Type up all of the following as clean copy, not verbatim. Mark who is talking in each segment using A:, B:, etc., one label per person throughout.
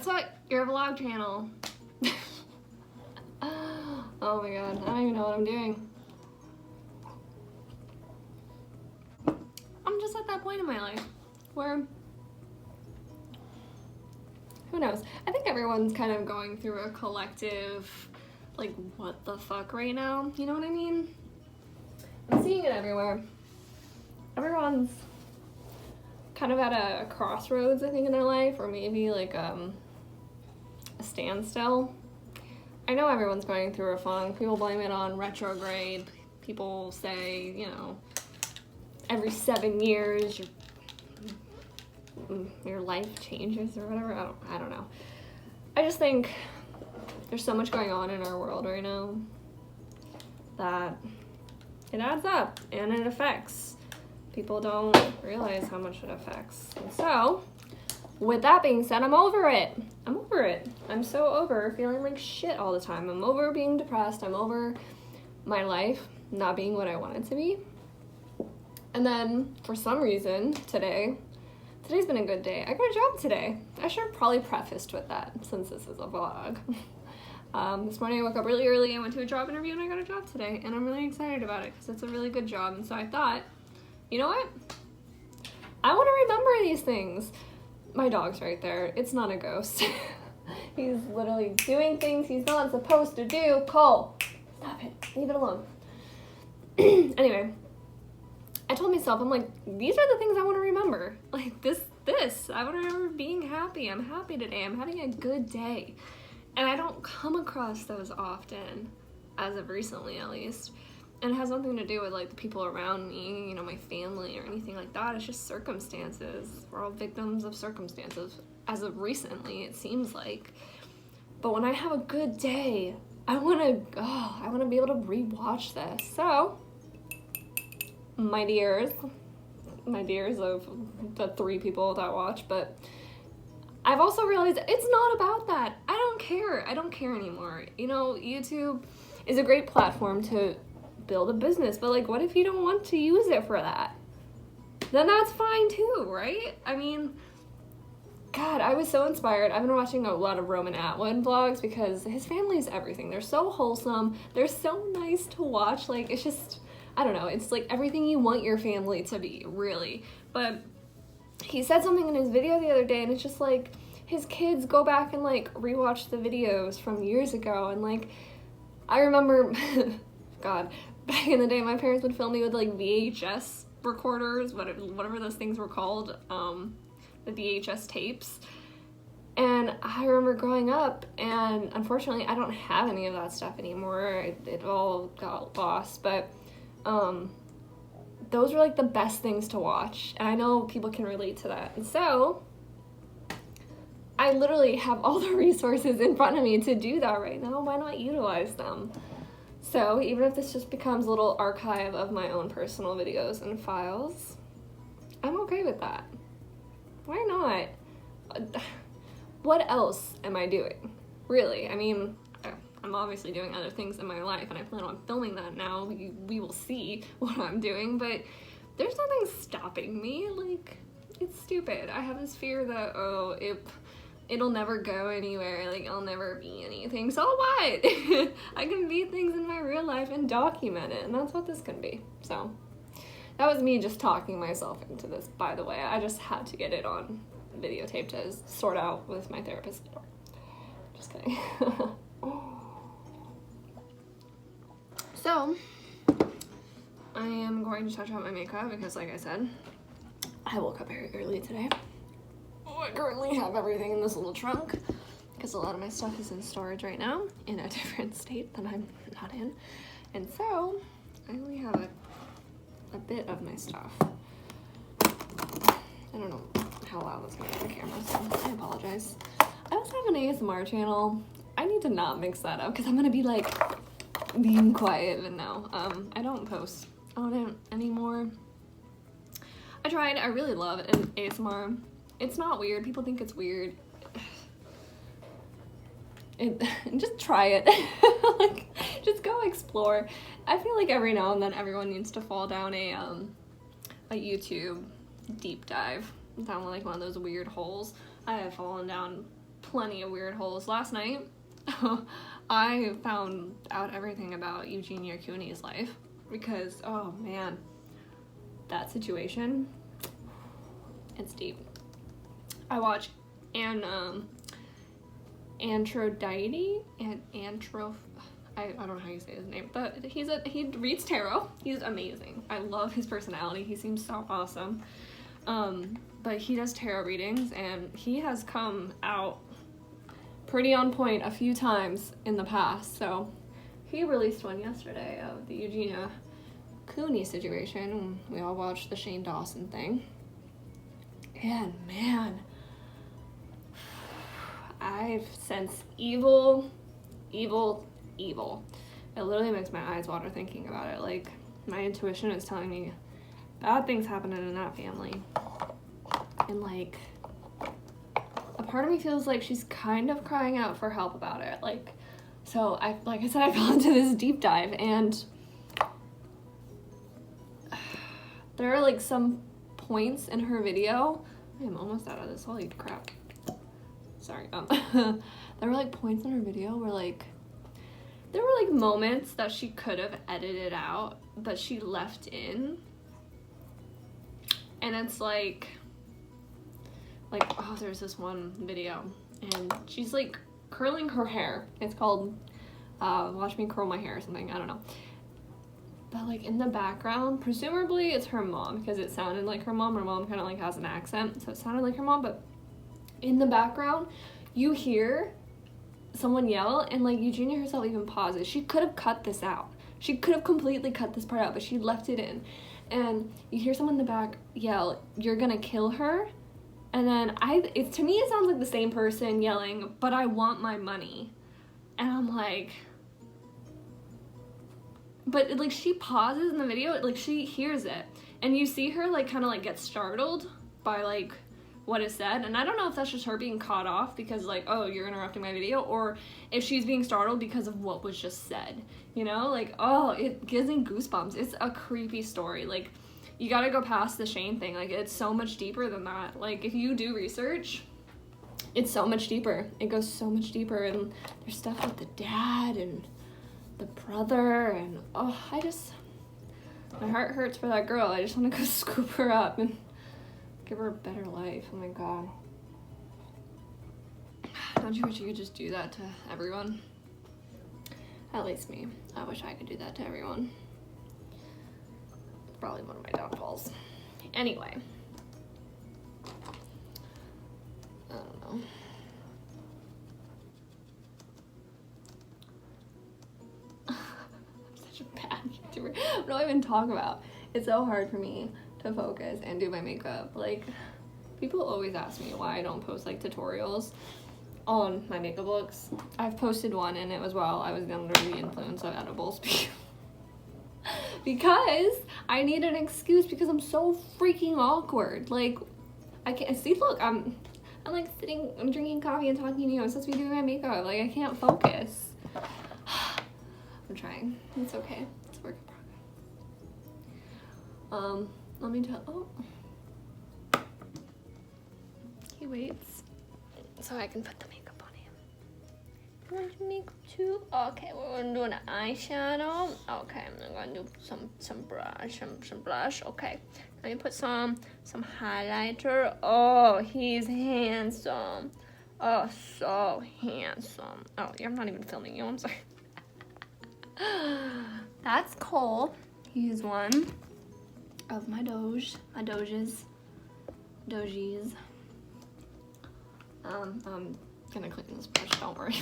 A: That's what your vlog channel. Oh my god, I don't even know what I'm doing. I'm just at that point in my life where, who knows? I think everyone's kind of going through a collective, like, what the fuck right now? You know what I mean? I'm seeing it everywhere. Everyone's kind of at a crossroads, I think, in their life, or maybe like a standstill. I know everyone's going through a funk. People blame it on retrograde. People say, you know, every 7 years your life changes or whatever. I don't know. I just think there's so much going on in our world right now that it adds up and it affects. People don't realize how much it affects. And so, with that being said, I'm over it. I'm over it. I'm so over feeling like shit all the time. I'm over being depressed. I'm over my life not being what I want it to be. And then, for some reason, today's been a good day. I got a job today. I should have probably prefaced with that, since this is a vlog. This morning I woke up really early, I went to a job interview, and I got a job today. And I'm really excited about it, because it's a really good job. And so I thought, you know what? I want to remember these things. My dog's right there. It's not a ghost. He's literally doing things he's not supposed to do. Cole, stop it. Leave it alone. Anyway, I told myself, I'm like, these are the things I want to remember. Like this. I want to remember being happy. I'm happy today. I'm having a good day. And I don't come across those often, as of recently at least. And it has nothing to do with like the people around me, you know, my family or anything like that. It's just circumstances. We're all victims of circumstances. As of recently, it seems like. But when I have a good day, I want to be able to rewatch this. So, my dears of the 3 people that watch, but I've also realized it's not about that. I don't care anymore. You know, YouTube is a great platform to build a business, but like, what if you don't want to use it for that? Then that's fine too, right? I mean, God, I was so inspired. I've been watching a lot of Roman Atwood vlogs because his family is everything. They're so wholesome. They're so nice to watch. Like, it's just, I don't know. It's like everything you want your family to be, really. But he said something in his video the other day, and it's just like, his kids go back and like rewatch the videos from years ago, and like, I remember, God, back in the day, my parents would film me with like VHS recorders, whatever those things were called, the VHS tapes. And I remember growing up, and unfortunately I don't have any of that stuff anymore. It all got lost, but those were like the best things to watch, and I know people can relate to that. And so I literally have all the resources in front of me to do that right now. Why not utilize them? So even if this just becomes a little archive of my own personal videos and files, I'm okay with that. Why not? What else am I doing? Really? I mean, I'm obviously doing other things in my life, and I plan on filming that now. We will see what I'm doing, but there's nothing stopping me. Like, it's stupid. I have this fear that, it'll never go anywhere, like, I'll never be anything. So what? I can be things in my real life and document it, and that's what this can be. So that was me just talking myself into this, by the way. I just had to get it on videotape to sort out with my therapist. Just kidding. So, I am going to touch up my makeup because, like I said, I woke up very early today. I currently have everything in this little trunk because a lot of my stuff is in storage right now in a different state that I'm not in. And so, I only have a bit of my stuff. I don't know how loud that's going to be on the camera, so I apologize. I also have an ASMR channel. I need to not mix that up because I'm going to be like being quiet, but no. I don't post on it anymore. I tried. I really love an ASMR. It's not weird. People think it's weird. Just try it. Like, just go explore. I feel like every now and then everyone needs to fall down a YouTube deep dive down like one of those weird holes. I have fallen down plenty of weird holes. Last night, I found out everything about Eugenia Cooney's life because, oh man, that situation, it's deep. I watch Aphrodite and I don't know how you say his name, but he reads tarot. He's amazing. I love his personality. He seems so awesome. But he does tarot readings, and he has come out pretty on point a few times in the past. So he released one yesterday of the Eugenia Cooney situation. We all watched the Shane Dawson thing. And man, I've sensed evil. It literally makes my eyes water thinking about it. Like, my intuition is telling me bad things happening in that family. And like, a part of me feels like she's kind of crying out for help about it. Like, so like I said, I fell into this deep dive, and there are like some points in her video. I am almost out of this, holy crap. Sorry. There were like points in her video where like, there were like moments that she could have edited out, but she left in. And it's like, oh, there's this one video, and she's like curling her hair. It's called Watch Me Curl My Hair or something, I don't know. But like in the background, presumably it's her mom, because it sounded like her mom. Her mom kind of like has an accent, so it sounded like her mom, but in the background, you hear someone yell, and like Eugenia herself even pauses. She could have cut this out. She could have completely cut this part out, but she left it in. And you hear someone in the back yell, "You're gonna kill her." And then to me it sounds like the same person yelling, "But I want my money." And I'm like, but like she pauses in the video, like she hears it. And you see her like kind of like get startled by like what is said, and I don't know if that's just her being caught off because like, oh, you're interrupting my video, or if she's being startled because of what was just said, you know? Like, oh, it gives me goosebumps. It's a creepy story. Like, you gotta go past the Shane thing. Like, it's so much deeper than that. Like, if you do research, it's so much deeper. It goes so much deeper, and there's stuff with the dad and the brother, and oh, my heart hurts for that girl. I just want to go scoop her up and give her a better life. Oh my god. Don't you wish you could just do that to everyone? At least me. I wish I could do that to everyone. It's probably one of my downfalls. Anyway. I don't know. I'm such a bad YouTuber. What do I even talk about? It's so hard for me to focus and do my makeup. Like, people always ask me why I don't post like tutorials on my makeup looks. I've posted one, and it was while I was under the influence of edibles because I need an excuse because I'm so freaking awkward. Like, I can't see. Look, I'm like sitting, I'm drinking coffee and talking to you. I'm supposed to be doing my makeup. Like, I can't focus. I'm trying. It's okay. It's a work in progress. Let me tell. Oh, he waits so I can put the makeup on him. You want to makeup too? Okay, we're gonna do an eyeshadow. Okay, I'm gonna do some blush. Okay, let me put some highlighter. Oh, he's handsome. Oh, so handsome. Oh, I'm not even filming you. I'm sorry. That's Cole. He's one of my dogies. I'm gonna clean this brush, don't worry.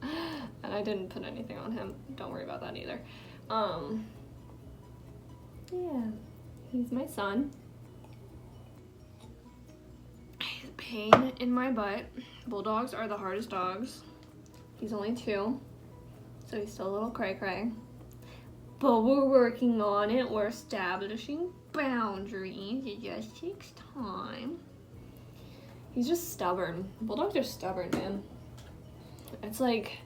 A: And I didn't put anything on him, don't worry about that either. Yeah, he's my son. He's a pain in my butt. Bulldogs are the hardest dogs. He's only 2, so he's still a little cray-cray. But we're working on it. We're establishing boundaries. It just takes time. He's just stubborn. Bulldogs are stubborn, man. It's like,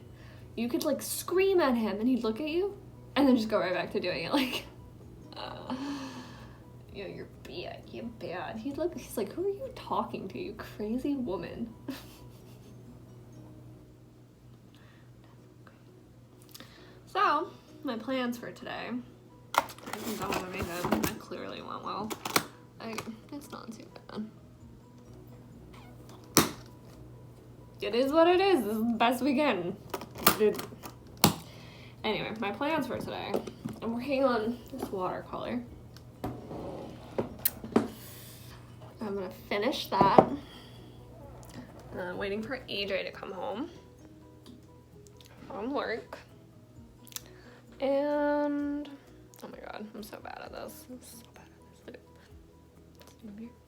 A: you could like scream at him and he'd look at you and then just go right back to doing it. Like, you're bad. You're bad. He's like, who are you talking to, you crazy woman? So, my plans for today. I think I want to make them. I clearly went well. It's not too bad. It is what it is. This is the best we can. Anyway, my plans for today. I'm working on this watercolor. I'm gonna finish that. And I'm waiting for AJ to come home from work. And oh my god, I'm so bad at this. I'm so bad at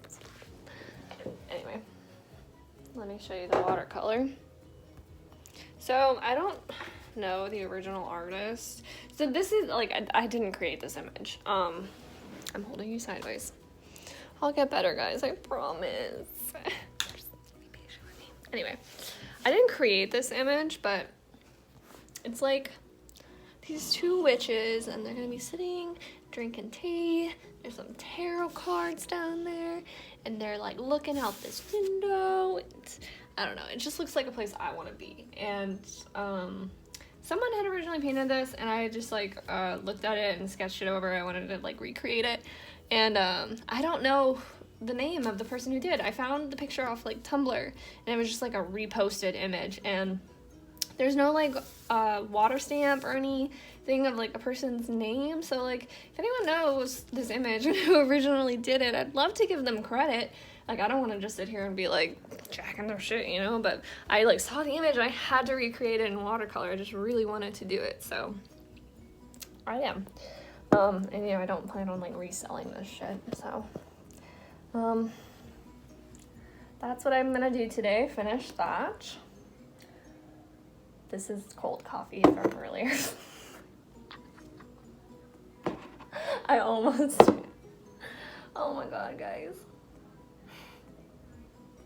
A: this. Anyway, let me show you the watercolor. So I don't know the original artist. So this is like I didn't create this image. I'm holding you sideways. I'll get better, guys. I promise. Just be patient with me. Anyway, I didn't create this image, but it's like these two witches, and they're gonna be sitting, drinking tea. There's some tarot cards down there, and they're like looking out this window. I don't know. It just looks like a place I want to be. And someone had originally painted this, and I just like looked at it and sketched it over. I wanted to like recreate it, and I don't know the name of the person who did. I found the picture off like Tumblr, and it was just like a reposted image, and there's no like water stamp or anything of like a person's name. So like if anyone knows this image and who originally did it, I'd love to give them credit. Like I don't want to just sit here and be like jacking their shit, you know, but I like saw the image and I had to recreate it in watercolor. I just really wanted to do it, so I am. And you know, I don't plan on like reselling this shit, so that's what I'm gonna do today. Finish that. This is cold coffee from earlier. I almost. Oh my god, guys.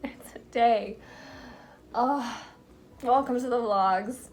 A: It's a day. Oh, welcome to the vlogs.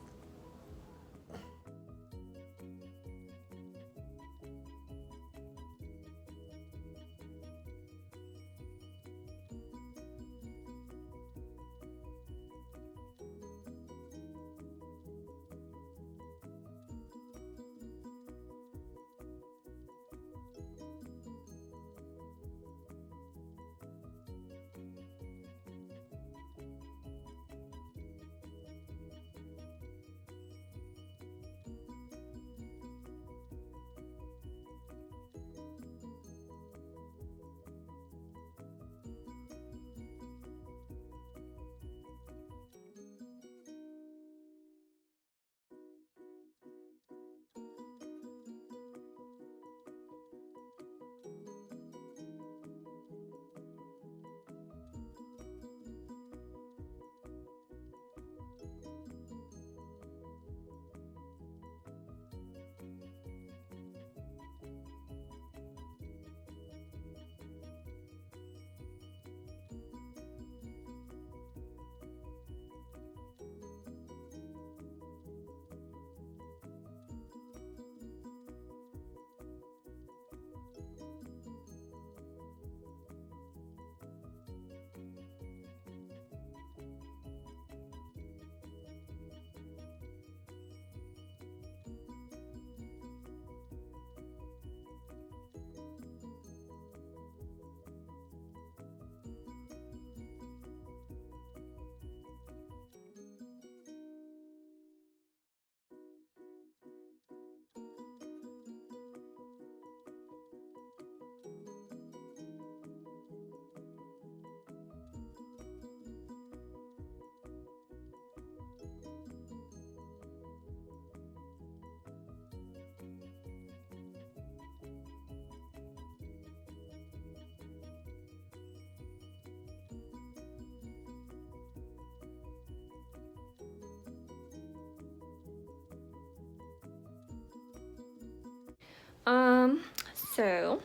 A: So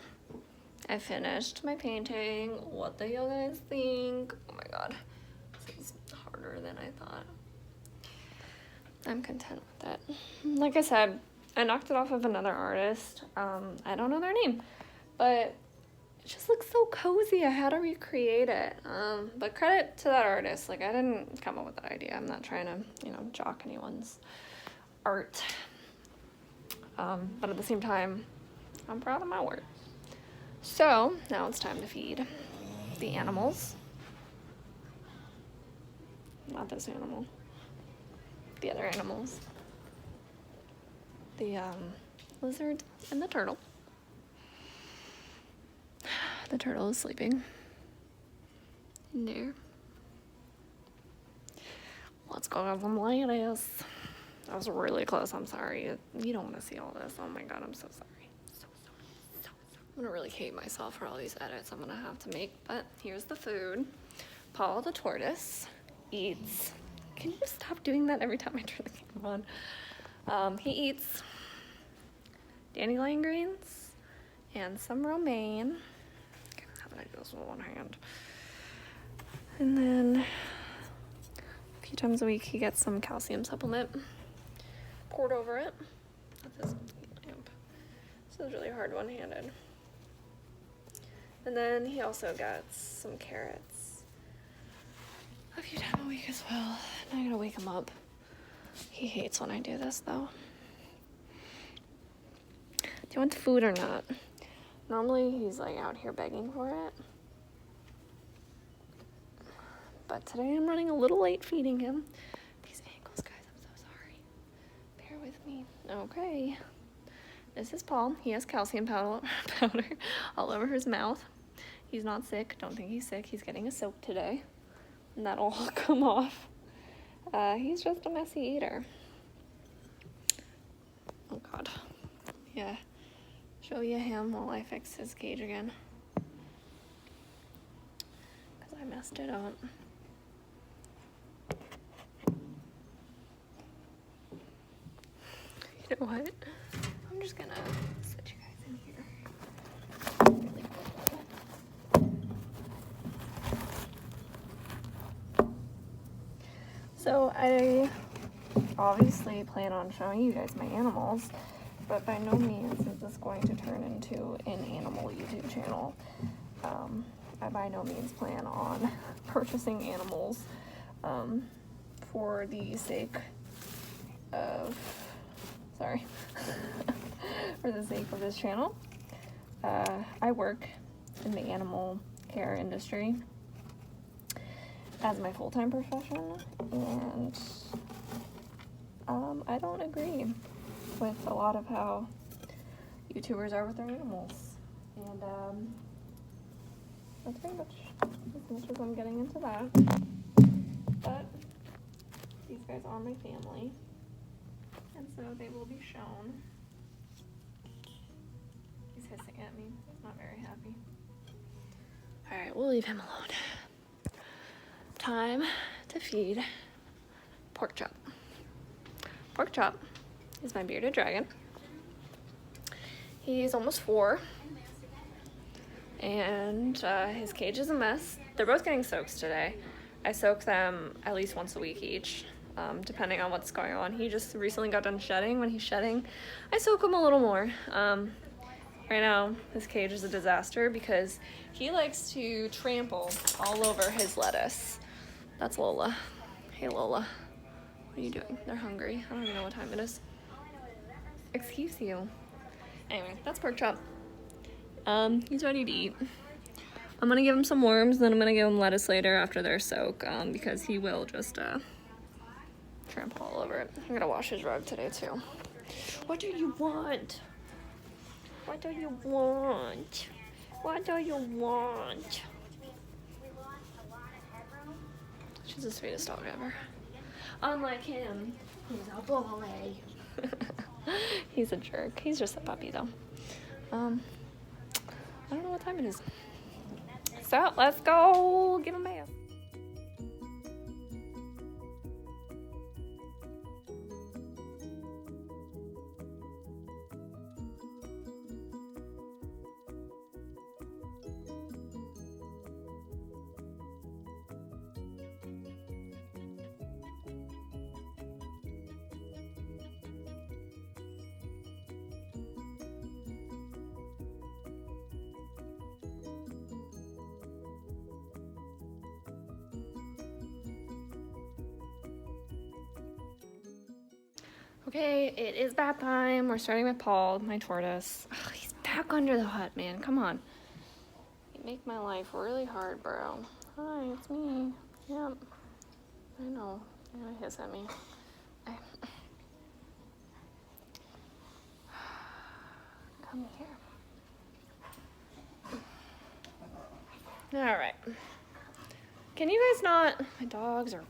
A: I finished my painting. What do you guys think? Oh my god, this is harder than I thought. I'm content with it. Like I said, I knocked it off of another artist. I don't know their name, but it just looks so cozy. I had to recreate it. But credit to that artist. Like, I didn't come up with that idea. I'm not trying to, you know, jock anyone's art. But at the same time, I'm proud of my work. So now it's time to feed the animals. Not this animal. The other animals. The lizard and the turtle. The turtle is sleeping in there. Let's go have some lettuce. That was really close. I'm sorry. You don't want to see all this. Oh my god, I'm so sorry. So sorry. I'm gonna really hate myself for all these edits I'm gonna have to make. But here's the food. Paul the tortoise eats. Can you stop doing that every time I turn the camera on? He eats dandelion greens and some romaine. How did I do this with one hand? And then a few times a week he gets some calcium supplement poured over it. That's his lamp. This is really hard one-handed. And then he also gets some carrots a few times a week as well. And I gotta wake him up. He hates when I do this though. Do you want food or not? Normally he's like out here begging for it. But today I'm running a little late feeding him. These ankles, guys, I'm so sorry. Bear with me. Okay. This is Paul. He has calcium powder all over his mouth. He's not sick. Don't think he's sick. He's getting a soak today. And that'll all come off. He's just a messy eater. Oh god. Yeah. Show you him while I fix his cage again. Because I messed it up. You know what? I'm just gonna set you guys in here. Really quick. So I obviously plan on showing you guys my animals, but by no means is this going to turn into an animal YouTube channel. I by no means plan on purchasing animals for the sake of, for the sake of this channel. I work in the animal care industry as my full-time profession, and I don't agree with a lot of how YouTubers are with their animals, and that's pretty much as much as I'm getting into that. But these guys are my family, and so they will be shown. He's hissing at me. He's not very happy. Alright, we'll leave him alone. Time to feed Pork Chop. Pork Chop is my bearded dragon. He's almost 4, and his cage is a mess. They're both getting soaks today. I soak them at least once a week each, depending on what's going on. He just recently got done shedding. When he's shedding, I soak him a little more. Right now, his cage is a disaster because he likes to trample all over his lettuce. That's Lola. Hey Lola, what are you doing? They're hungry. I don't even know what time it is. Excuse you. Anyway, that's Pork Chop. He's ready to eat. I'm gonna give him some worms, then I'm gonna give him lettuce later after their soak, because he will just trample all over it. I'm gonna wash his rug today too. What do you want? What do you want? What do you want? She's the sweetest dog ever. Unlike him, he's a bully. He's a jerk. He's just a puppy though. I don't know what time it is. So let's go give him a bath. Okay, it is bath time. We're starting with Paul, my tortoise. Ugh, he's back under the hut, man. Come on. You make my life really hard, bro. Hi, it's me. Yep. I know. You're gonna hiss at me. Okay. Come here. All right. Can you guys not? My dogs are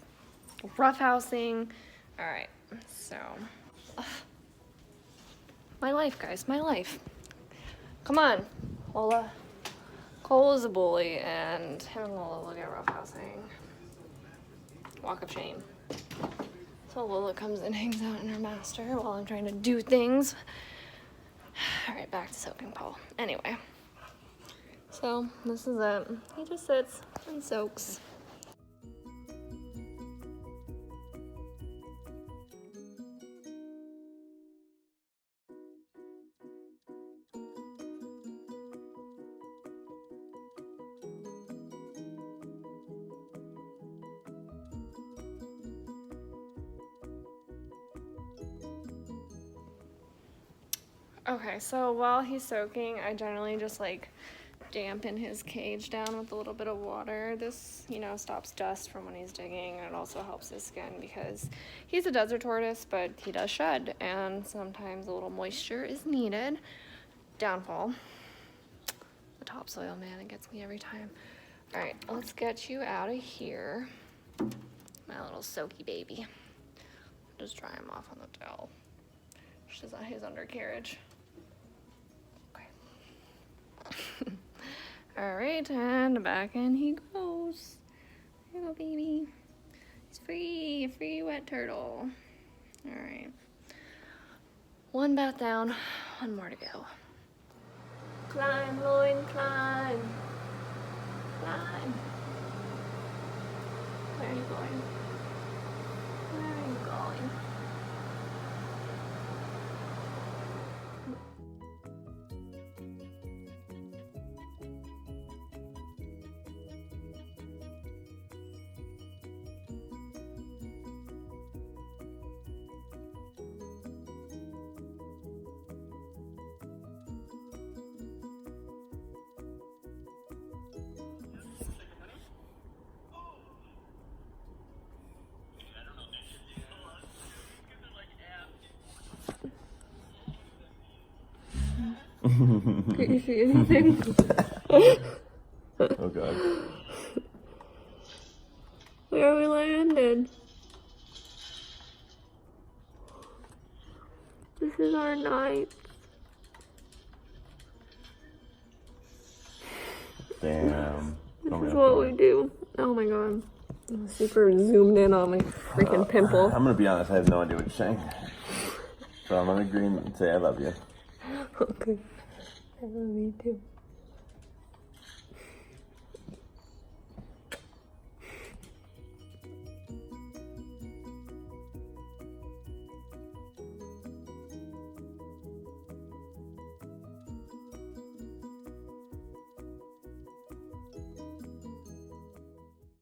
A: roughhousing. All right. So, my life, guys. My life. Come on, Lola. Cole is a bully, and him and Lola will get roughhousing. Walk of shame. So Lola comes and hangs out in her master while I'm trying to do things. All right, back to soaking Paul. Anyway, so this is it. He just sits and soaks. Okay, so while he's soaking, I generally just like dampen his cage down with a little bit of water. This, you know, stops dust from when he's digging, and it also helps his skin because he's a desert tortoise, but he does shed, and sometimes a little moisture is needed. Downfall. The topsoil, man, it gets me every time. All right, let's get you out of here. My little soaky baby. Just dry him off on the towel. Which is his undercarriage. All right, and back in he goes. There you go, baby. He's free, a free wet turtle. All right. One bath down, one more to go. Climb, loin, climb. Climb. Where are you going? Where are you going? Can you see anything?
B: Oh god.
A: Where we landed. This is our night.
B: Damn.
A: This is what we do. Oh my god. I'm super zoomed in on my freaking pimple.
B: I'm gonna be honest, I have no idea what you're saying. So I'm gonna agree and say I love you.
A: Okay. I love you too.